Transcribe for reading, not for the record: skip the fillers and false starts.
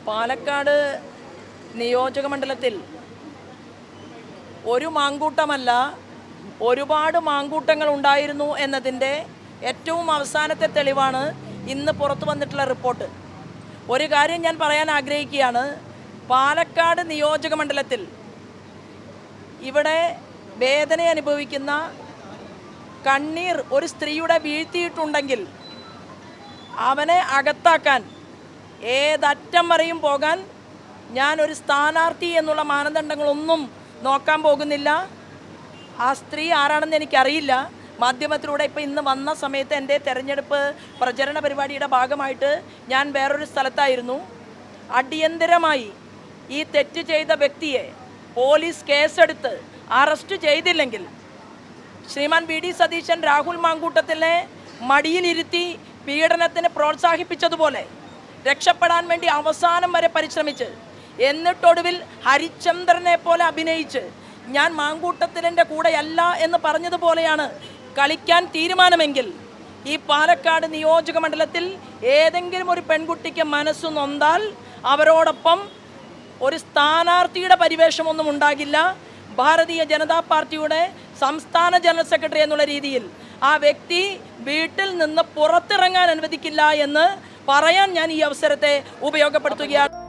പാലക്കാട് നിയോജകമണ്ഡലത്തിൽ ഒരു മാങ്കൂട്ടമല്ല, ഒരുപാട് മാങ്കൂട്ടങ്ങൾ ഉണ്ടായിരുന്നു എന്നതിൻ്റെ ഏറ്റവും അവസാനത്തെ തെളിവാണ് ഇന്ന് പുറത്തു വന്നിട്ടുള്ള റിപ്പോർട്ട്. ഒരു കാര്യം ഞാൻ പറയാൻ ആഗ്രഹിക്കുകയാണ്. പാലക്കാട് നിയോജകമണ്ഡലത്തിൽ ഇവിടെ വേദന അനുഭവിക്കുന്ന കണ്ണീർ ഒരു സ്ത്രീയുടെ വീഴ്ത്തിയിട്ടുണ്ടെങ്കിൽ അവനെ അകത്താക്കാൻ ഏതറ്റം വരെയും പോകാൻ ഞാൻ ഒരു സ്ഥാനാർത്ഥി എന്നുള്ള മാനദണ്ഡങ്ങളൊന്നും നോക്കാൻ പോകുന്നില്ല. ആ സ്ത്രീ ആരാണെന്ന് എനിക്കറിയില്ല. മാധ്യമത്തിലൂടെ ഇപ്പോൾ ഇന്ന് വന്ന സമയത്ത് എൻ്റെ തെരഞ്ഞെടുപ്പ് പ്രചരണ പരിപാടിയുടെ ഭാഗമായിട്ട് ഞാൻ വേറൊരു സ്ഥലത്തായിരുന്നു. അടിയന്തരമായി ഈ തെറ്റ് ചെയ്ത വ്യക്തിയെ പോലീസ് കേസെടുത്ത് അറസ്റ്റ് ചെയ്തില്ലെങ്കിൽ ശ്രീമാൻ വി.ഡി. സതീശൻ രാഹുൽ മാങ്കൂട്ടത്തിനെ മടിയിലിരുത്തി പീഡനത്തിന് പ്രോത്സാഹിപ്പിച്ചതുപോലെ രക്ഷപ്പെടാൻ വേണ്ടി അവസാനം വരെ പരിശ്രമിച്ച് എന്നിട്ടൊടുവിൽ ഹരിചന്ദ്രനെ പോലെ അഭിനയിച്ച് ഞാൻ മാങ്കൂട്ടത്തിൻ്റെ കൂടെയല്ല എന്ന് പറഞ്ഞതുപോലെയാണ് കളിക്കാൻ തീരുമാനമെങ്കിൽ ഈ പാലക്കാട് നിയോജക മണ്ഡലത്തിൽ ഏതെങ്കിലും ഒരു പെൺകുട്ടിക്ക് മനസ്സു നൊന്താൽ അവരോടൊപ്പം ഒരു സ്ഥാനാർത്ഥിയുടെ പരിവേഷമൊന്നും ഉണ്ടാകില്ല. ഭാരതീയ ജനതാ പാർട്ടിയുടെ സംസ്ഥാന ജനറൽ സെക്രട്ടറി എന്നുള്ള രീതിയിൽ ആ വ്യക്തി വീട്ടിൽ നിന്ന് പുറത്തിറങ്ങാൻ അനുവദിക്കില്ല എന്ന് പറയാൻ ഞാൻ ഈ അവസരത്തെ ഉപയോഗപ്പെടുത്തുകയാണ്.